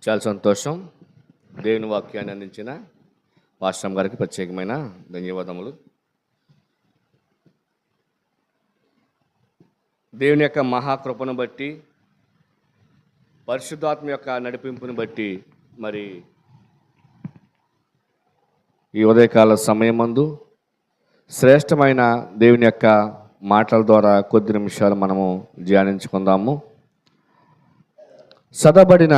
చాలా సంతోషం. దేవుని వాక్యాన్ని అందించిన పాస్టర్ గారికి ప్రత్యేకమైన ధన్యవాదములు. దేవుని యొక్క మహాకృపను బట్టి, పరిశుద్ధాత్మ యొక్క నడిపింపుని బట్టి మరి ఈ ఉదయకాల సమయమందు శ్రేష్టమైన దేవుని యొక్క మాటల ద్వారా కొద్ది నిమిషాలు మనము ధ్యానించుకుందాము. చదవబడిన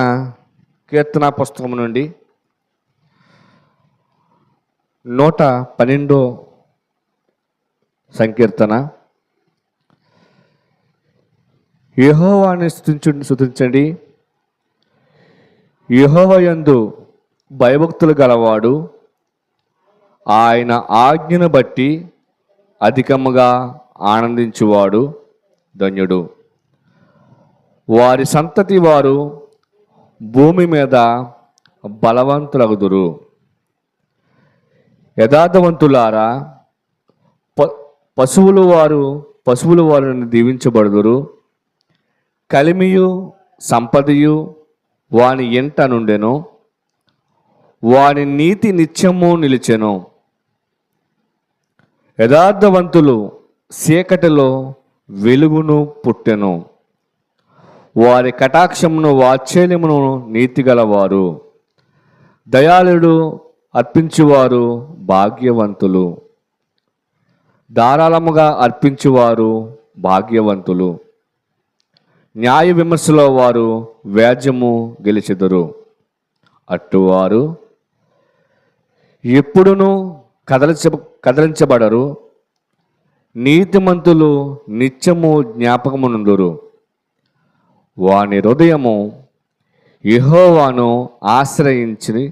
కీర్తన పుస్తకం నుండి 112 సంకీర్తన. యెహోవాను స్తుతించండి, యెహోవా యందు భయభక్తులు గలవాడు ఆయన ఆజ్ఞను బట్టి అధికముగా ఆనందించువాడు ధన్యుడు. వారి సంతతి వారు భూమి మీద బలవంతులగుదురు. యథార్థవంతులారా, పశువులు వారిని దీవించబడుదురు. కలిమియు సంపదయు వాని ఎంట నుండెను, వాని నీతి నిత్యము నిలిచెను. యథార్థవంతులు చీకటిలో వెలుగును పుట్టెను, వారి కటాక్షమును వాత్సల్యమును నీతిగలవారు. దయాళుడు అర్పించువారు భాగ్యవంతులు, ధారాళముగా అర్పించువారు భాగ్యవంతులు. న్యాయ విమర్శలో వారు వ్యాజ్యము గెలిచెదరు. అట్టువారు ఎప్పుడునూ కదలించబడరు. నీతిమంతులు నిత్యము జ్ఞాపకమునందురు. వాని హృదయము యెహోవాను ఆశ్రయించి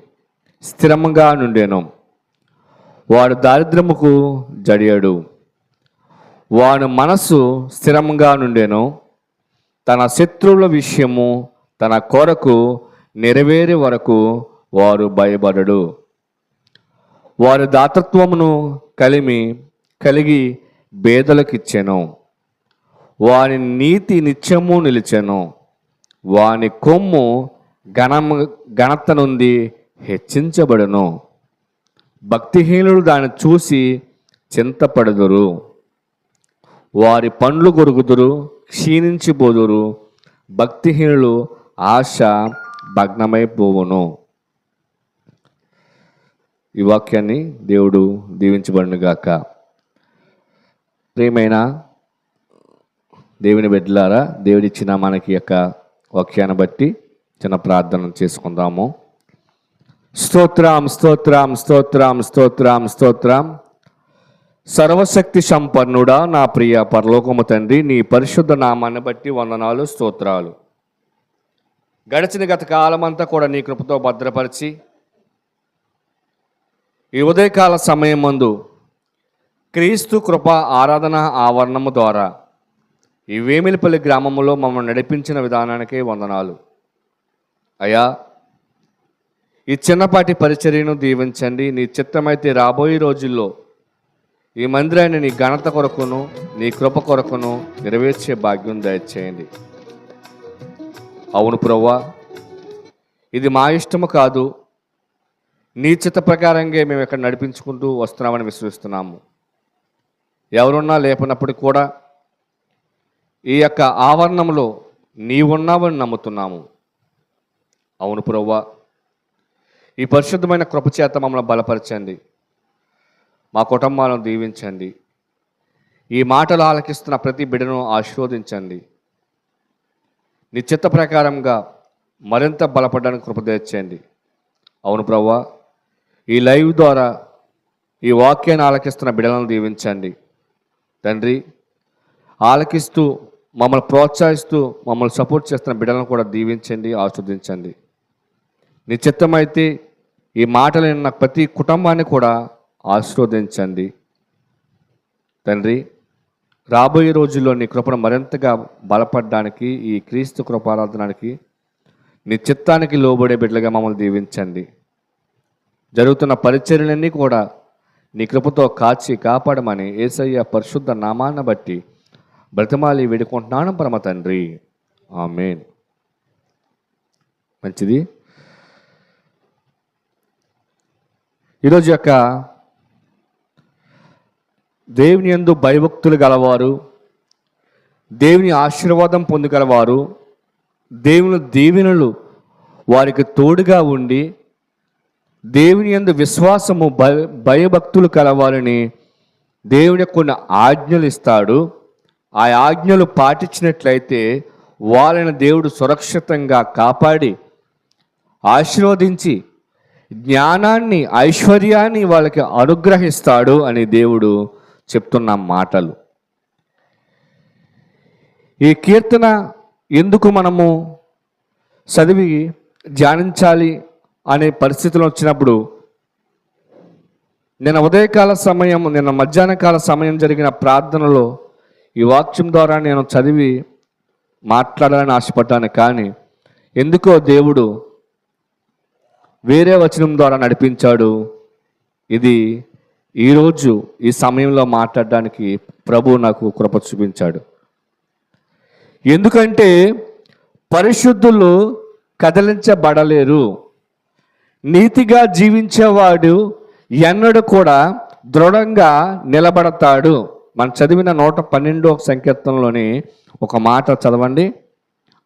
స్థిరముగా నుండెను. వాడు దారిద్ర్యముకు జడియడు. వాని మనస్సు స్థిరముగా నుండెను. తన శత్రువుల విషయము తన కొరకు నెరవేరే వరకు వారు భయపడడు. వారి దాతృత్వమును కలిగి బేదలకిచ్చెను. వాని నీతి నిత్యము నిలిచెను. వాని కొమ్ము ఘనత నుండి హెచ్చించబడును. భక్తిహీనులు దాన్ని చూసి చింతపడుదురు. వారి పండ్లు గొరుగుదురు, క్షీణించిపోదురు. భక్తిహీనులు ఆశ భగ్నమైపోవును. ఈ వాక్యాన్ని దేవుడు దీవించబడునుగాక. ప్రియమైన దేవుని బిడ్డలారా, దేవుడిచ్చిన మనకి యొక్క వాక్యాన్ని బట్టి చిన్న ప్రార్థన చేసుకుందాము. స్తోత్రం స్తోత్రం స్తోత్రం స్తోత్రం స్తోత్రం. సర్వశక్తి సంపన్నుడా, నా ప్రియ పరలోకము తండ్రి, నీ పరిశుద్ధ నామాన్ని బట్టి వందనాలు, స్తోత్రాలు. గడిచిన గత కాలమంతా కూడా నీ కృపతో భద్రపరిచి ఈ ఉదయకాల సమయం ముందు క్రీస్తు కృప ఆరాధన ఆవరణము ద్వారా ఈ వేమిలిపల్లి గ్రామంలో మమ్మల్ని నడిపించిన విధానానికే వందనాలు. అయ్యా, ఈ చిన్నపాటి పరిచర్యను దీవించండి. నీ చిత్తమైతే రాబోయే రోజుల్లో ఈ మందిరాన్ని నీ ఘనత కొరకును నీ కృప కొరకును నెరవేర్చే భాగ్యం దయచేయండి. అవును ప్రభువా, ఇది మా ఇష్టము కాదు, నీ చిత్త ప్రకారంగా మేము ఇక్కడ నడిపించుకుంటూ వస్తున్నామని విశ్వసిస్తున్నాము. ఎవరున్నా లేపనప్పటికీ కూడా ఈ యొక్క ఆవరణంలో నీవున్నావని నమ్ముతున్నాము. అవును ప్రభువా, ఈ పరిశుద్ధమైన కృపచేత మమ్మల్ని బలపరచండి, మా కుటుంబాలను దీవించండి. ఈ మాటలు ఆలకిస్తున్న ప్రతి బిడ్డను ఆశీర్వదించండి. నీ చిత్త ప్రకారంగా మరింత బలపడడానికి కృప తెచ్చండి. అవును ప్రభువా, ఈ లైవ్ ద్వారా ఈ వాక్యాన్ని ఆలకిస్తున్న బిడ్డలను దీవించండి తండ్రి. ఆలకిస్తూ మమ్మల్ని ప్రోత్సహిస్తూ మమ్మల్ని సపోర్ట్ చేస్తున్న బిడ్డలను కూడా దీవించండి, ఆస్వాదించండి. నీ చిత్తమైతే ఈ మాటలు విన్న ప్రతి కుటుంబాన్ని కూడా ఆశీర్వదించండి తండ్రి. రాబోయే రోజుల్లో నీ కృపను మరింతగా బలపడడానికి, ఈ క్రీస్తు కృపారాధనానికి నీ చిత్తానికి లోబడే బిడ్డలుగా మమ్మల్ని దీవించండి. జరుగుతున్న పరిచర్యలన్నీ కూడా నీ కృపతో కాచి కాపాడమని యేసయ్య పరిశుద్ధ నామాన్ని బట్టి బ్రతిమాలి వేడుకుంటున్నాను పరమ తండ్రి. ఆమేన్. మంచిది. ఈరోజు యొక్క దేవుని యందు భయభక్తులు గలవారు, దేవుని ఆశీర్వాదం పొందగలవారు, దేవుని దీవెనలు వారికి తోడుగా ఉండి దేవుని యందు విశ్వాసము భయభక్తులు కలవాలని దేవుని కొన్ని ఆజ్ఞలు ఇస్తాడు. ఆ ఆజ్ఞలు పాటించినట్లయితే వాళ్ళని దేవుడు సురక్షితంగా కాపాడి ఆశీర్వదించి జ్ఞానాన్ని ఐశ్వర్యాన్ని వాళ్ళకి అనుగ్రహిస్తాడు అని దేవుడు చెప్తున్న మాటలు. ఈ కీర్తన ఎందుకు మనము చదివి ధ్యానించాలి అనే పరిస్థితులు వచ్చినప్పుడు నిన్న మధ్యాహ్న కాల సమయం జరిగిన ప్రార్థనలో ఈ వాక్యం ద్వారా నేను చదివి మాట్లాడాలని ఆశపడ్డాను. కానీ ఎందుకో దేవుడు వేరే వచనం ద్వారా నడిపించాడు. ఇది ఈరోజు ఈ సమయంలో మాట్లాడడానికి ప్రభు నాకు కృప చూపించాడు. ఎందుకంటే పరిశుద్ధులు కదిలించబడలేరు. నీతిగా జీవించేవాడు ఎన్నడూ కూడా దృఢంగా నిలబడతాడు. మనం చదివిన 112వ సంకీర్తనలోని ఒక మాట చదవండి.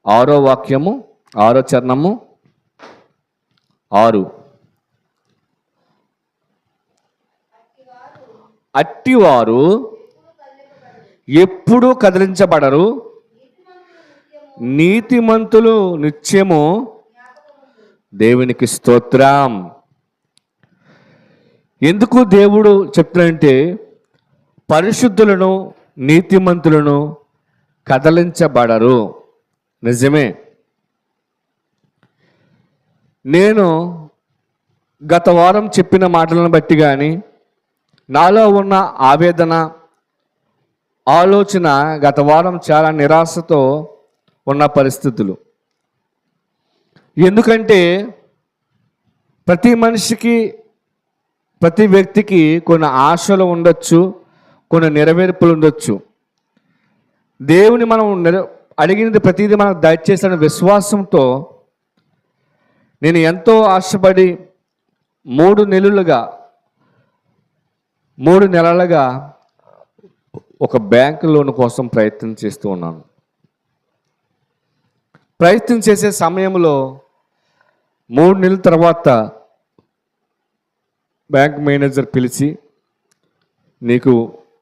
6వ వాక్యము, 6వ చరణము 6. అట్టివారు ఎప్పుడూ కదిలించబడరు, నీతిమంతులు నిత్యము. దేవునికి స్తోత్రం. ఎందుకు దేవుడు చెప్తున్నాడంటే పరిశుద్ధులను నీతిమంతులను కదలించబడరు. నిజమే. నేను గత వారం చెప్పిన మాటలను బట్టి కానీ నాలో ఉన్న ఆవేదన ఆలోచన గత వారం చాలా నిరాశతో ఉన్న పరిస్థితులు. ఎందుకంటే ప్రతి మనిషికి ప్రతి వ్యక్తికి కొన్ని ఆశలు ఉండొచ్చు, కొన్ని నెరవేర్పులు ఉండొచ్చు. దేవుని మనం అడిగినది ప్రతిదీ మనకు దయచేసిన విశ్వాసంతో నేను ఎంతో ఆశపడి 3 నెలలుగా ఒక బ్యాంక్ లోన్ కోసం ప్రయత్నం చేస్తూ ఉన్నాను. ప్రయత్నం చేసే సమయంలో 3 నెలల తర్వాత బ్యాంక్ మేనేజర్ పిలిచి, నీకు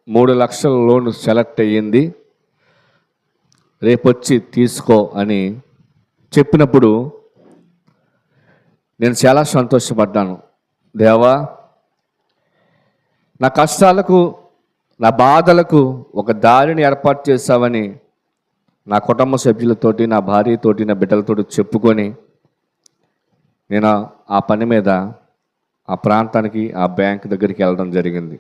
3 లక్షల లోన్ సెలెక్ట్ అయ్యింది, రేపొచ్చి తీసుకో అని చెప్పినప్పుడు నేను చాలా సంతోషపడ్డాను. దేవా, నా కష్టాలకు నా బాధలకు ఒక దారిని ఏర్పాటు చేశావని నా కుటుంబ సభ్యులతోటి, నా భార్యతోటి, నా బిడ్డలతోటి చెప్పుకొని నేను ఆ పని మీద ఆ ప్రాంతానికి ఆ బ్యాంక్ దగ్గరికి వెళ్ళడం జరిగింది.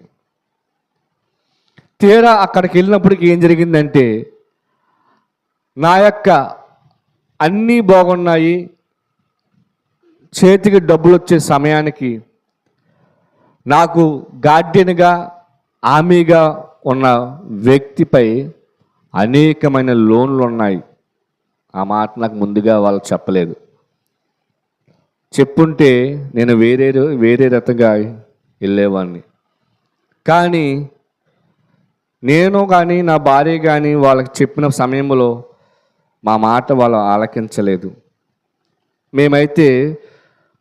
తీరా అక్కడికి వెళ్ళినప్పటికీ ఏం జరిగిందంటే నా యొక్క అన్నీ బాగున్నాయి, చేతికి డబ్బులు వచ్చే సమయానికి నాకు గార్డియన్గా హామీగా ఉన్న వ్యక్తిపై అనేకమైన లోన్లు ఉన్నాయి. ఆ మాట నాకు ముందుగా వాళ్ళు చెప్పలేదు. చెప్పుంటే నేను వేరే రకంగా వెళ్ళేవాడిని. కానీ నేను కానీ నా భార్య కానీ వాళ్ళకి చెప్పిన సమయంలో మా మాట వాళ్ళు ఆలకించలేదు. మేమైతే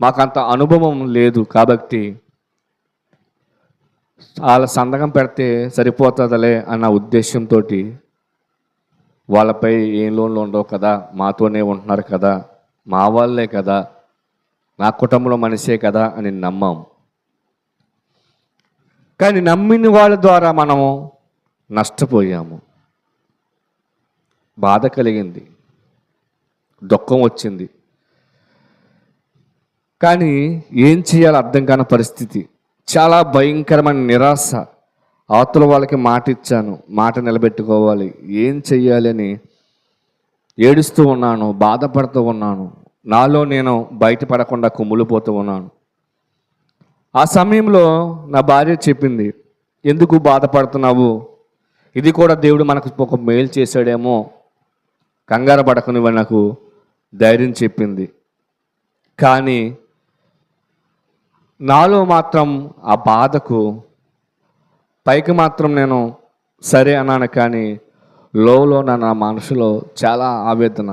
మాకంత అనుభవం లేదు కాబట్టి వాళ్ళ సంతకం పెడితే సరిపోతుందిలే అన్న ఉద్దేశంతో వాళ్ళపై ఏం లోన్లు ఉండవు కదా, మాతోనే ఉంటున్నారు కదా, మా వాళ్ళే కదా, నా కుటుంబంలో మనిషే కదా అని నమ్మాం. కానీ నమ్మిన వాళ్ళ ద్వారా మనము నష్టపోయాము. బాధ కలిగింది, దుఃఖం వచ్చింది. కానీ ఏం చేయాలో అర్థం కాని పరిస్థితి, చాలా భయంకరమైన నిరాశ. అవతల వాళ్ళకి మాట ఇచ్చాను, మాట నిలబెట్టుకోవాలి, ఏం చెయ్యాలి అని ఏడుస్తూ ఉన్నాను, బాధపడుతూ ఉన్నాను. నాలో నేను బయటపడకుండా కుమ్ములిపోతూ ఉన్నాను. ఆ సమయంలో నా భార్య చెప్పింది, ఎందుకు బాధపడుతున్నావు, ఇది కూడా దేవుడు మనకు ఒక మేలు చేశాడేమో, కంగారు పడకనివ్వ నాకు ధైర్యం చెప్పింది. కానీ నాలో మాత్రం ఆ బాధకు పైకి మాత్రం నేను సరే అన్నాను, కానీ లోన నా మనసులో చాలా ఆవేదన.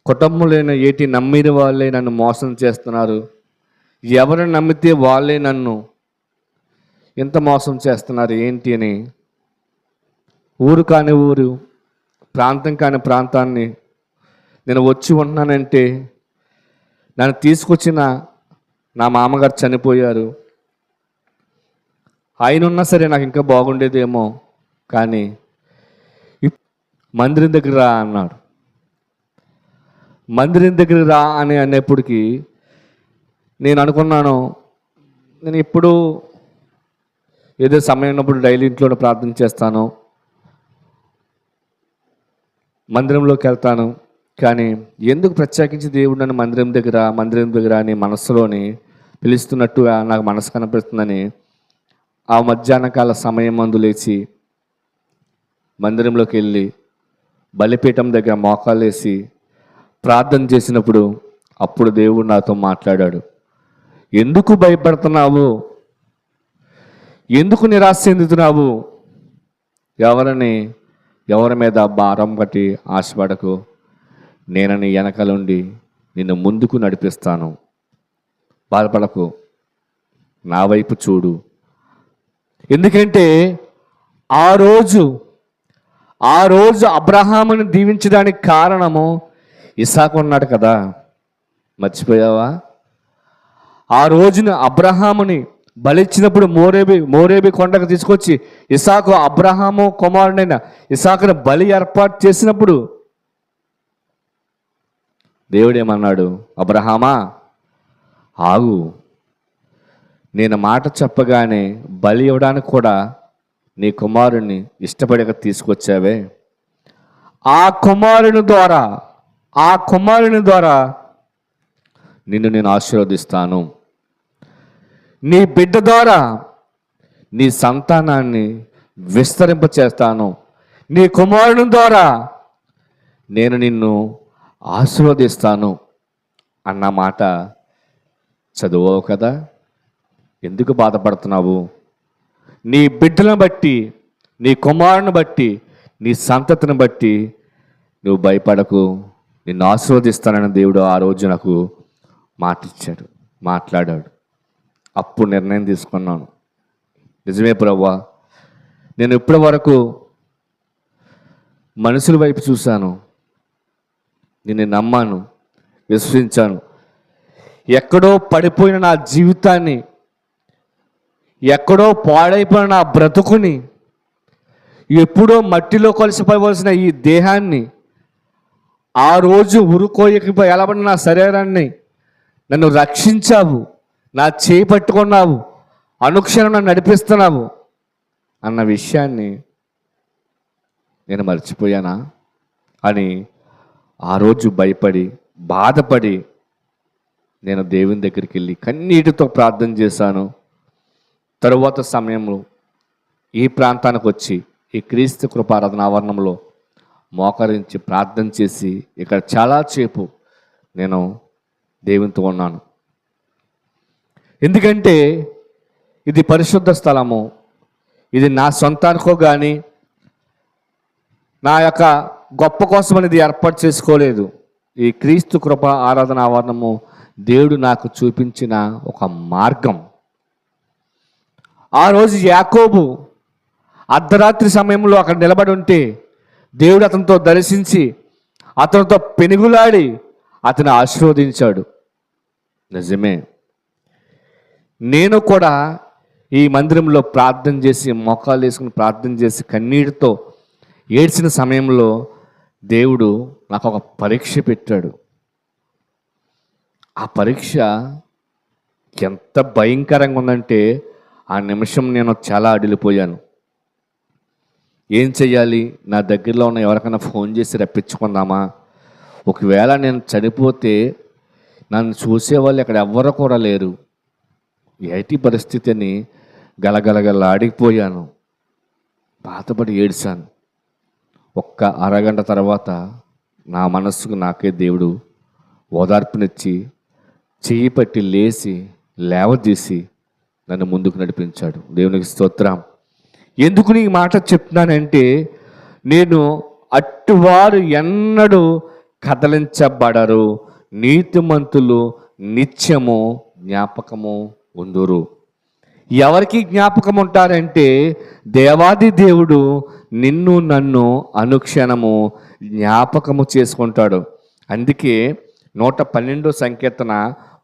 కుటుంబం లేని ఏటి నమ్మిన వాళ్ళే నన్ను మోసం చేస్తున్నారు, ఎవరిని నమ్మితే వాళ్ళే నన్ను ఇంత మోసం చేస్తున్నారు ఏంటి అని, ఊరు కాని ఊరు, ప్రాంతం కాని ప్రాంతాన్ని నేను వచ్చి ఉన్నానంటే, నన్ను తీసుకొచ్చిన నా మామగారు చనిపోయారు, ఆయన ఉన్నా సరే నాకు ఇంకా బాగుండేదేమో, కానీ మందిరం దగ్గర రా అన్నాడు. మందిరం దగ్గర రా అని అనేప్పటికీ నేను అనుకున్నాను, నేను ఇప్పుడు ఏదో సమయం ఉన్నప్పుడు డైలీ ఇంట్లో ప్రార్థన చేస్తాను, మందిరంలోకి వెళ్తాను, కానీ ఎందుకు ప్రత్యేకించి దేవుడు నన్ను మందిరం దగ్గర అని మనస్సులోని పిలుస్తున్నట్టుగా నాకు మనసు కనిపిస్తుందని ఆ మధ్యాహ్నకాల సమయం మందు లేచి మందిరంలోకి వెళ్ళి బలిపీఠం దగ్గర మోకాలు వేసి ప్రార్థన చేసినప్పుడు అప్పుడు దేవుడు నాతో మాట్లాడాడు. ఎందుకు భయపడుతున్నావు, ఎందుకు నిరాశ చెందుతున్నావు, ఎవరి మీద భారం కట్టి ఆశపడకు, నేను నీ వెనకలుండి నిన్ను ముందుకు నడిపిస్తాను, బాధపడకు, నా వైపు చూడు. ఎందుకంటే ఆ రోజు అబ్రహాముని దీవించడానికి కారణము ఇసాకు ఉన్నాడు కదా, మర్చిపోయావా? ఆ రోజున అబ్రహాముని బలిచ్చినప్పుడు మోరేబి కొండకు తీసుకొచ్చి ఇసాకు అబ్రహాము కుమారుడైన ఇసాకును బలి ఏర్పాటు చేసినప్పుడు దేవుడేమన్నాడు, అబ్రహామా ఆగు, నేను మాట చెప్పగానే బలి ఇవ్వడానికి కూడా నీ కుమారుణ్ణి ఇష్టపడక తీసుకొచ్చావే, ఆ కుమారుని ద్వారా నిన్ను నేను ఆశీర్వదిస్తాను, నీ బిడ్డ ద్వారా నీ సంతానాన్ని విస్తరింపచేస్తాను, నీ కుమారుని ద్వారా నేను నిన్ను ఆశీర్వదిస్తాను అన్న మాట చదువు కదా. ఎందుకు బాధపడుతున్నావు? నీ బిడ్డలను బట్టి, నీ కుమారుని బట్టి, నీ సంతతిని బట్టి నువ్వు భయపడకు, నిన్ను ఆశీర్వదిస్తానని దేవుడు ఆ రోజు నాకు మాట్లాడాడు. అప్పుడు నిర్ణయం తీసుకున్నాను, నిజమే ప్రభువా, నేను ఇప్పటి వరకు మనుషుల వైపు చూశాను, నిన్ను నమ్మాను, విశ్వసించాను. ఎక్కడో పడిపోయిన నా జీవితాన్ని, ఎక్కడో పాడైపోయిన నా బ్రతుకుని, ఎప్పుడో మట్టిలో కలిసిపోవలసిన ఈ దేహాన్ని, ఆ రోజు ఉరుకోయకి ఎలబడిన నా శరీరాన్ని నన్ను రక్షించావు, నా చేయి పట్టుకున్నావు, అనుక్షణం నన్ను నడిపిస్తున్నావు అన్న విషయాన్ని నేను మర్చిపోయానా అని ఆ రోజు భయపడి బాధపడి నేను దేవుని దగ్గరికి వెళ్ళి కన్నీటితో ప్రార్థన చేశాను. తరువాత సమయంలో ఈ ప్రాంతానికి వచ్చి ఈ క్రీస్తు కృపారాధన ఆవరణంలో మోకరించి ప్రార్థన చేసి ఇక్కడ చాలా సేపు నేను దేవునితో ఉన్నాను. ఎందుకంటే ఇది పరిశుద్ధ స్థలము, ఇది నా సొంతానికో కానీ నా యొక్క గొప్ప కోసం అనేది ఏర్పాటు చేసుకోలేదు. ఈ క్రీస్తు కృప ఆరాధన ఆవరణము దేవుడు నాకు చూపించిన ఒక మార్గం. ఆ రోజు యాకోబు అర్ధరాత్రి సమయంలో అక్కడ నిలబడి ఉంటే దేవుడు అతనితో దర్శించి అతనితో పెనుగులాడి అతను ఆశీర్వదించాడు. నిజమే, నేను కూడా ఈ మందిరంలో ప్రార్థన చేసి మోకాలు వేసుకుని ప్రార్థన చేసి కన్నీటితో ఏడ్చిన సమయంలో దేవుడు నాకు ఒక పరీక్ష పెట్టాడు. ఆ పరీక్ష ఎంత భయంకరంగా ఉందంటే ఆ నిమిషం నేను చాలా అడిలిపోయాను. ఏం చెయ్యాలి? నా దగ్గరలో ఉన్న ఎవరికైనా ఫోన్ చేసి రప్పించుకుందామా? ఒకవేళ నేను చనిపోతే నన్ను చూసేవాళ్ళు ఇక్కడ ఎవ్వరూ కూడా లేరు. ఏటి పరిస్థితిని గలగలగలాడిపోయాను, బాధపడి ఏడ్చాను. ఒక్క అరగంట తర్వాత నా మనస్సుకు నాకే దేవుడు ఓదార్పునిచ్చి చెయ్యి పట్టి లేవదీసి నన్ను ముందుకు నడిపించాడు. దేవునికి స్తోత్రం. ఎందుకు నీ మాట చెప్తున్నానంటే, నేను అట్టువారు ఎన్నడూ కదలించబడరు, నీతిమంతులు నిత్యము జ్ఞాపకము ఉందురు. ఎవరికి జ్ఞాపకం ఉంటారంటే, దేవాది దేవుడు నిన్ను నన్ను అనుక్షణము జ్ఞాపకము చేసుకుంటాడు. అందుకే 112 సంకీర్తన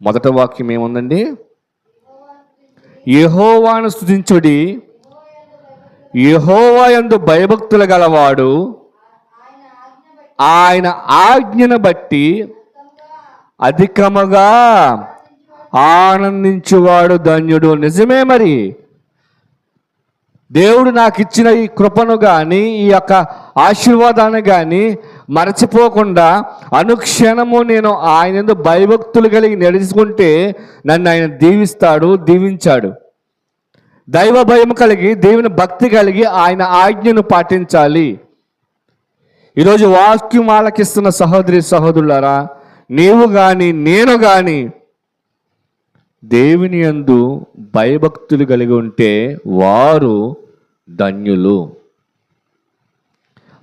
మొదటి వాక్యం ఏముందండి? యెహోవాను స్తుతించుడి, యెహోవా యందు భయభక్తులు గలవాడు ఆయన ఆజ్ఞను బట్టి అధికముగా ఆనందించువాడు ధన్యుడు. నిజమే. మరి దేవుడు నాకు ఇచ్చిన ఈ కృపను కానీ, ఈ యొక్క ఆశీర్వాదాన్ని కానీ మరచిపోకుండా అనుక్షణము నేను ఆయన యందు భయభక్తులు కలిగి నడుచుకుంటే నన్ను ఆయన దీవించాడు. దైవ భయం కలిగి, దేవుని భక్తి కలిగి ఆయన ఆజ్ఞను పాటించాలి. ఈరోజు వాక్యం ఆలకిస్తున్న సహోదరి సహోదరులారా, నీవు కానీ నేను కానీ దేవుని యందు భయభక్తులు కలిగి ఉంటే వారు ధన్యులు.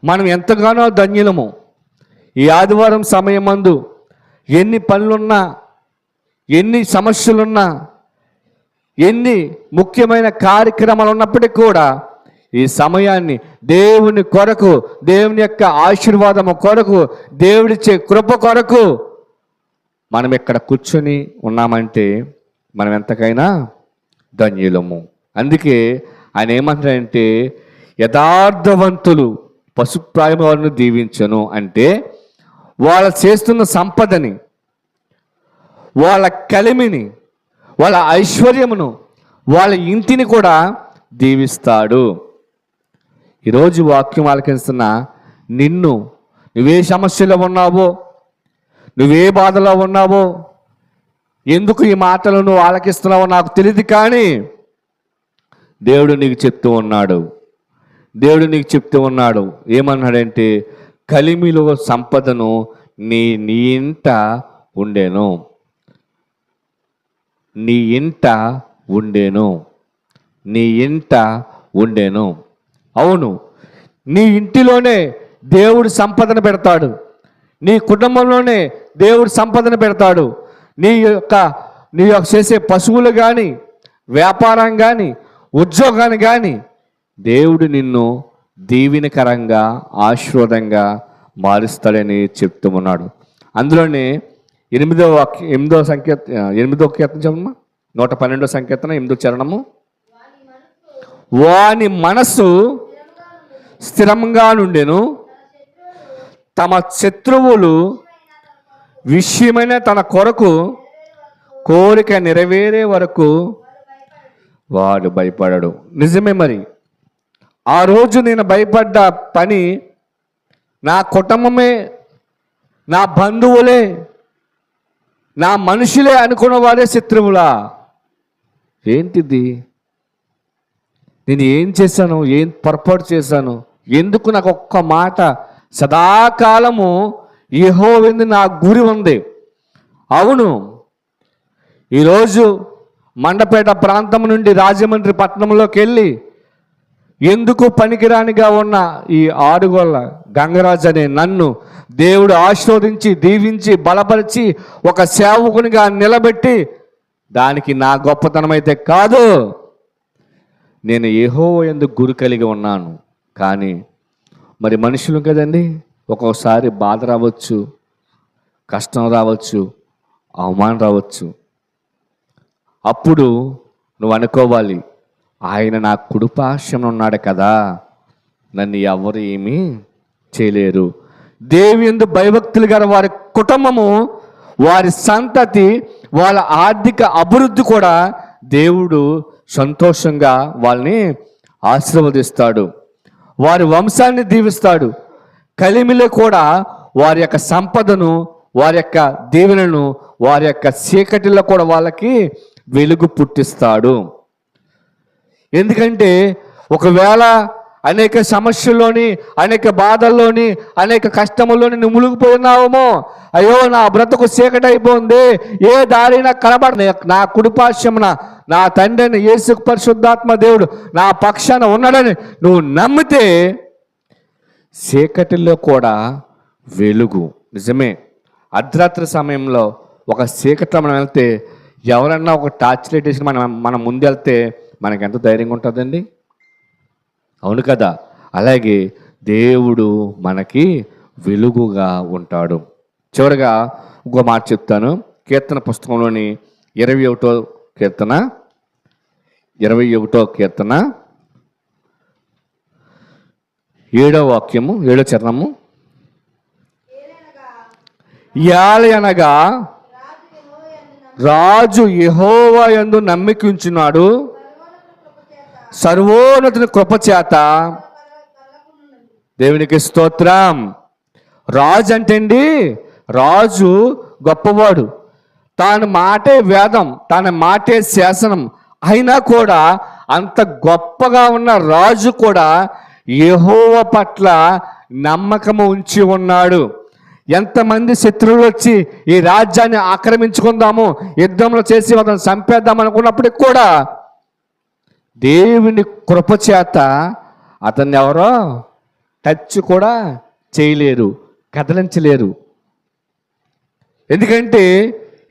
మనం ఎంతగానో ధన్యులము. ఈ ఆదివారం సమయమందు ఎన్ని పనులున్నా, ఎన్ని సమస్యలున్నా, ఎన్ని ముఖ్యమైన కార్యక్రమాలు ఉన్నప్పటికీ కూడా ఈ సమయాన్ని దేవుని కొరకు, దేవుని యొక్క ఆశీర్వాదము కొరకు, దేవుడిచ్చే కృప కొరకు మనం ఇక్కడ కూర్చొని ఉన్నామంటే మనం ఎంతకైనా ధన్యులము. అందుకే ఆయన ఏమంటారంటే, యథార్థవంతులు పశుప్రాయం వారిని దీవించను అంటే, వాళ్ళ చేస్తున్న సంపదని, వాళ్ళ కలిమిని, వాళ్ళ ఐశ్వర్యమును, వాళ్ళ ఇంటిని కూడా దీవిస్తాడు. ఈరోజు వాక్యం ఆలకిస్తున్న నువ్వే సమస్యలో ఉన్నావో, నువ్వే బాధలో ఉన్నావో, ఎందుకు ఈ మాటలు నువ్వు ఆలకిస్తున్నావో నాకు తెలియదు, కానీ దేవుడు నీకు చెప్తూ ఉన్నాడు. ఏమన్నాడంటే, కలిమిలో సంపదను నీ ఇంట ఉండేను, నీ ఇంట ఉండేను. అవును, నీ ఇంటిలోనే దేవుడు సంపదను పెడతాడు, నీ కుటుంబంలోనే దేవుడు సంపదను పెడతాడు. నీ యొక్క చేసే పశువులు కానీ, వ్యాపారం కానీ, ఉద్యోగాన్ని కానీ దేవుడు నిన్ను దీవెనకరంగా, ఆశీర్వాదంగా మారుస్తాడని చెప్తూ ఉన్నాడు. అందులోనే 8వ కీర్తన 112వ సంకీర్తన 8వ చరణము, వాని మనస్సు స్థిరంగా నుండెను, తమ శత్రువులు విషయమైన తన కొరకు కోరిక నెరవేరే వరకు వాడు భయపడడు. నిజమే. మరి ఆ రోజు నేను భయపడ్డ పని నా కుటుంబమే, నా బంధువులే, నా మనుషులే అనుకున్న వారే శత్రువులా? ఏంటిది? నేను ఏం చేశాను? ఏం పొరపాటు చేశాను? ఎందుకు నాకు ఒక్క మాట సదాకాలము యెహోవాయందు నా గురి ఉంది? అవును, ఈరోజు మండపేట ప్రాంతం నుండి రాజమండ్రి పట్టణంలోకి వెళ్ళి ఎందుకు పనికిరానిగా ఉన్న ఈ ఆడుగోళ్ళ గంగరాజు అనే నన్ను దేవుడు ఆశీర్వదించి, దీవించి, బలపరిచి ఒక సేవకునిగా నిలబెట్టి, దానికి నా గొప్పతనం అయితే కాదు, నేను యెహోవాయందు గురి కలిగి ఉన్నాను. కానీ మరి మనుషులు కదండి, ఒక్కోసారి బాధ రావచ్చు, కష్టం రావచ్చు, అవమానం రావచ్చు. అప్పుడు నువ్వు అనుకోవాలి, ఆయన నా కుడిపార్శ్వన ఉన్నాడు కదా, నన్ను ఎవరు ఏమీ చేయలేరు. దేవుని యందు భయభక్తులు గల వారి కుటుంబము, వారి సంతతి, వాళ్ళ ఆర్థిక అభివృద్ధి కూడా దేవుడు సంతోషంగా వాళ్ళని ఆశీర్వదిస్తాడు, వారి వంశాన్ని దీవిస్తాడు. కలిమిలో కూడా వారి యొక్క సంపదను, వారి యొక్క దీవెనను, వారి యొక్క చీకటిలో కూడా వాళ్ళకి వెలుగు పుట్టిస్తాడు. ఎందుకంటే ఒకవేళ అనేక సమస్యల్లోని, అనేక బాధల్లోని, అనేక కష్టముల్లోని నువ్వు మునిగిపోయినావేమో. అయ్యో నా బ్రతుకు చీకటి అయిపోయింది, ఏ దారి నాకు కనబడదు, నా కుడిపార్శ్వమున నా తండ్రిని యేసు పరిశుద్ధాత్మ దేవుడు నా పక్షాన ఉన్నాడని నువ్వు నమ్మితే చీకటిలో కూడా వెలుగు. నిజమే, అర్ధరాత్రి సమయంలో ఒక చీకట్లో మనం వెళ్తే ఎవరన్నా ఒక టార్చ్ లైట్ వేసి మనం ముందు వెళ్తే మనకి ఎంత ధైర్యంగా ఉంటుందండి? అవును కదా. అలాగే దేవుడు మనకి వెలుగుగా ఉంటాడు. చివరిగా ఇంకో మాట చెప్తాను. కీర్తన పుస్తకంలోని 21వ కీర్తన 7వ వాక్యము 7వ చరణము. యాలయనగా రాజు యెహోవా యందు నమ్మిక ఉంచున్నాడు, సర్వోన్నతుని కృపచేత. దేవునికి స్తోత్రం. రాజు అంటే అండి, రాజు గొప్పవాడు, తాను మాటే వేదం, తన మాటే శాసనం. అయినా కూడా అంత గొప్పగా ఉన్న రాజు కూడా యెహోవా పట్ల నమ్మకము ఉంచి ఉన్నాడు. ఎంతమంది శత్రువులు వచ్చి ఈ రాజ్యాన్ని ఆక్రమించుకుందాము, యుద్ధంలో చేసి అతను చంపేద్దాం అనుకున్నప్పటికి కూడా దేవుని కృపచేత అతన్ని ఎవరో టచ్ కూడా చేయలేరు, కదలించలేరు. ఎందుకంటే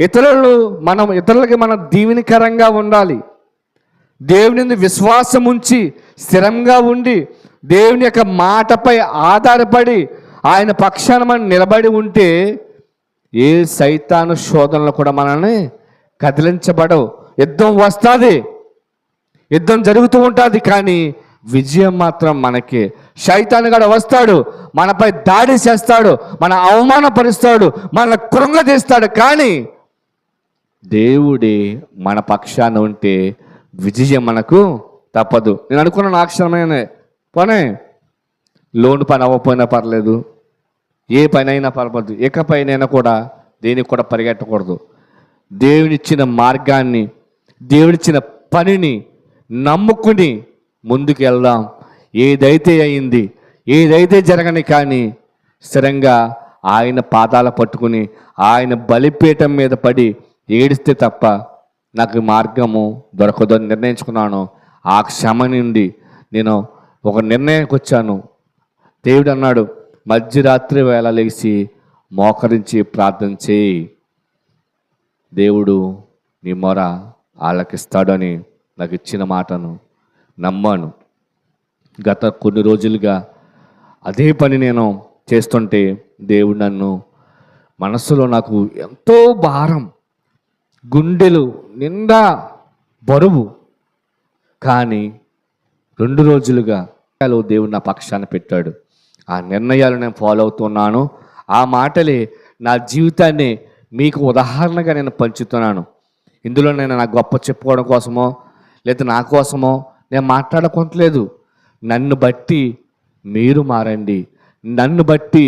ఇతరులకి మనం దీవెనకరంగా ఉండాలి. దేవుని విశ్వాసం ఉంచి స్థిరంగా ఉండి దేవుని యొక్క మాటపై ఆధారపడి ఆయన పక్షాన మనం నిలబడి ఉంటే ఏ సైతాను శోధనలు కూడా మనల్ని కదిలించబడవు. యుద్ధం వస్తుంది, యుద్ధం జరుగుతూ ఉంటుంది, కానీ విజయం మాత్రం మనకి. శైతాను కూడా వస్తాడు, మనపై దాడి చేస్తాడు, మన అవమానపరుస్తాడు, మన కృంగదీస్తాడు, కానీ దేవుడే మన పక్షాన ఉంటే విజయం మనకు తప్పదు. నేను అనుకున్నాను ఆ క్షణమైన పోనీ లోన్ పని అవ్వకపోయినా పర్లేదు, ఏ పని అయినా పర్వాలేదు, ఇకపైనైనా కూడా దేనికి కూడా పరిగెట్టకూడదు. దేవునిచ్చిన మార్గాన్ని, దేవుడిచ్చిన పనిని నమ్ముకుని ముందుకు వెళ్దాం. ఏదైతే అయింది, ఏదైతే జరగని కానీ స్థిరంగా ఆయన పాదాల పట్టుకుని ఆయన బలిపీఠం మీద పడి ఏడిస్తే తప్ప నాకు మార్గము దొరకదని నిర్ణయించుకున్నాను. ఆ క్షమ నుండి నేను ఒక నిర్ణయానికి వచ్చాను. దేవుడు అన్నాడు, మధ్యరాత్రి వేళ లేచి మోకరించి ప్రార్థన చేయి, దేవుడు నీ మొర ఆలకిస్తాడని నాకు ఇచ్చిన మాటను నమ్మాను. గత కొన్ని రోజులుగా అదే పని నేను చేస్తుంటే దేవుడు నన్ను మనస్సులో నాకు ఎంతో భారం, గుండెలు నిండా బరువు, కానీ 2 రోజులుగా దేవుడు నా పక్షాన పెట్టాడు. ఆ నిర్ణయాలు నేను ఫాలో అవుతున్నాను. ఆ మాటలే నా జీవితాన్ని మీకు ఉదాహరణగా నేను పంచుతున్నాను. ఇందులో నేను నా గొప్ప చెప్పుకోవడం కోసమో లేదా నా కోసమో నేను మాట్లాడుకోవట్లేదు. నన్ను బట్టి మీరు మారండి, నన్ను బట్టి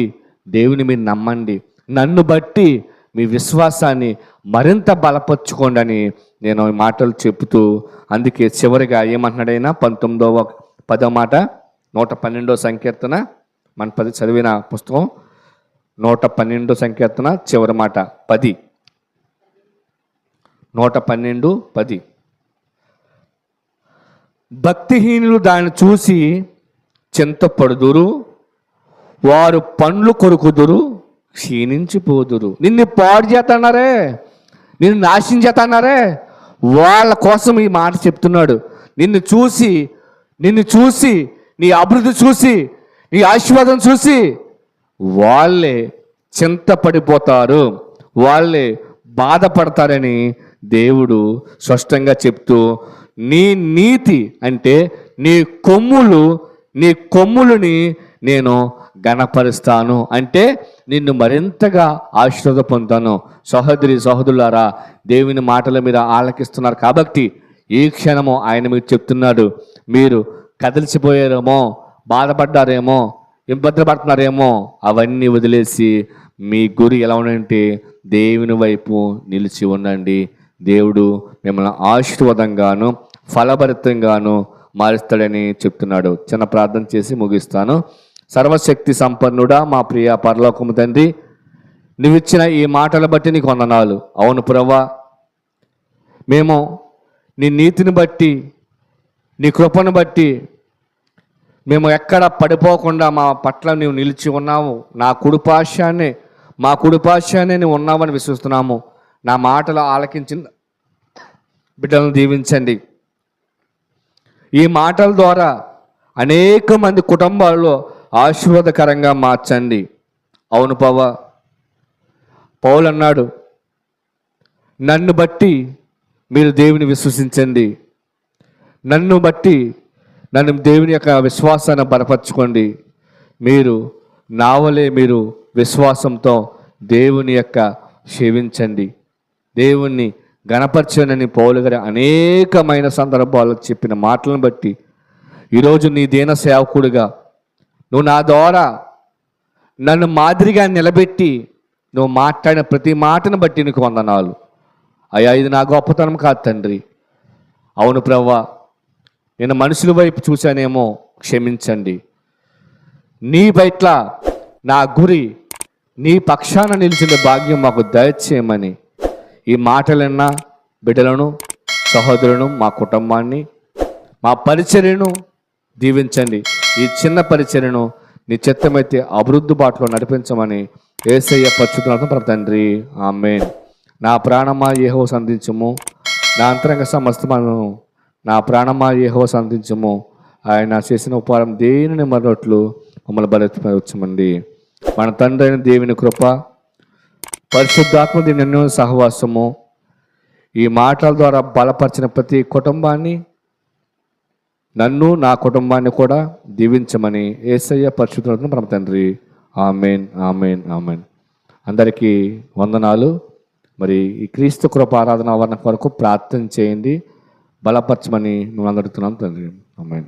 దేవుని మీరు నమ్మండి, నన్ను బట్టి మీ విశ్వాసాన్ని మరింత బలపరుచుకోండి అని నేను ఈ మాటలు చెబుతూ, అందుకే చివరిగా ఏమంటున్నాడైనా 10వ మాట 112వ సంకీర్తన, మన 10 చదివిన పుస్తకం 112 సంకీర్తన చివరి మాట 10, 112:10. భక్తిహీనులు దాన్ని చూసి చింతపడుదురు, వారు పండ్లు కొరుకుదురు, క్షీణించిపోదురు. నిన్ను పాడు చేతన్నారే, నిన్ను నాశనం చేతన్నారే, వాళ్ళ కోసం ఈ మాట చెప్తున్నాడు. నిన్ను చూసి నీ అభివృద్ధి చూసి నీ ఆశీర్వాదం చూసి వాళ్ళే చింతపడిపోతారు, వాళ్ళే బాధపడతారని దేవుడు స్పష్టంగా చెప్తూ, నీ నీతి అంటే నీ కొమ్ములని నేను గణపరుస్తాను, అంటే నిన్ను మరింతగా ఆశీర్వాద పొందుతాను. సహోదరులారా, దేవుని మాటలు మీరు ఆలకిస్తున్నారు కాబట్టి ఈ క్షణము ఆయన మీకు చెప్తున్నాడు, మీరు కదిలిసిపోయారేమో, బాధపడ్డారేమో, ఇబ్బందిపడుతున్నారేమో, అవన్నీ వదిలేసి మీ గురి ఎలా ఉండంటే దేవుని వైపు నిలిచి ఉండండి. దేవుడు మిమ్మల్ని ఆశీర్వాదంగాను ఫలభరితంగాను మారుస్తాడని చెప్తున్నాడు. చిన్న ప్రార్థన చేసి ముగిస్తాను. సర్వశక్తి సంపన్నుడా, మా ప్రియ పరలోకము తండ్రి, నువ్విచ్చిన ఈ మాటలు బట్టి నీకు వందనాలు. అవును ప్రభువా, మేము నీ నీతిని బట్టి, నీ కృపను బట్టి మేము ఎక్కడ పడిపోకుండా మా పట్ల నీవు నిలిచి ఉన్నావు. మా కుడిపాశానే నువ్వు ఉన్నావని విశ్వస్తున్నాము. నా మాటలు ఆలకించిన బిడ్డలను దీవించండి. ఈ మాటల ద్వారా అనేక మంది కుటుంబాల్లో ఆశీర్వాదకరంగా మార్చండి. అవును ప్రభువా, పౌలు అన్నాడు, నన్ను బట్టి మీరు దేవుని విశ్వసించండి, నన్ను బట్టి దేవుని యొక్క విశ్వాసాన్ని బలపరచుకోండి. మీరు నావలే మీరు విశ్వాసంతో దేవుని యొక్క సేవించండి, దేవుణ్ణి గణపరచనని పౌలు గారు అనేకమైన సందర్భాల్లో చెప్పిన మాటలను బట్టి ఈరోజు నీ దీన సేవకుడిగా నువ్వు నా ద్వారా నన్ను మాదిరిగా నిలబెట్టి నువ్వు మాట్లాడిన ప్రతి మాటను బట్టి నీకు వందనాలు అయ్యా. ఇది నా గొప్పతనం కాదు తండ్రి. అవును ప్రభువా, నేను మనుషుల వైపు చూశానేమో, క్షమించండి. నీ పట్ల నా గురి నీ పక్షాన నిలిచిన భాగ్యం మాకు దయచేయమని ఈ మాటలన్న బిడ్డలను, సహోదరులను, మా కుటుంబాన్ని, మా పరిచర్యను దీవించండి. ఈ చిన్న పరిచర్యను నీ చిత్తమైతే అభివృద్ధి బాటలో నడిపించమని యేసయ్య పరిశుద్ధ తండ్రి, ఆమేన్. నా ప్రాణమా యెహోవా సంధించుము, నా అంతరంగ సమస్తమును నా ప్రాణమా యెహోవా సంధించుము. ఆయన చేసిన ఉపకారం దేనిని మరొట్లు మమ్మల్ని బలపరచమండి. మన తండ్రి అయిన దేవుని కృప, పరిశుద్ధాత్మ దేవుని సహవాసము ఈ మాటల ద్వారా బలపరిచిన ప్రతి కుటుంబాన్ని, నన్ను నా కుటుంబాన్ని కూడా దీవించమని యేసయ్య పరిశుద్ధ పరమ తండ్రి, ఆమేన్, ఆమేన్, ఆమేన్. అందరికీ వందనాలు. మరి ఈ క్రీస్తు కృప ఆరాధన ఆవరణ కొరకు ప్రార్థన చేయండి, బలపరచమని మేము అడుగుతున్నాం తండ్రి. ఆమేన్.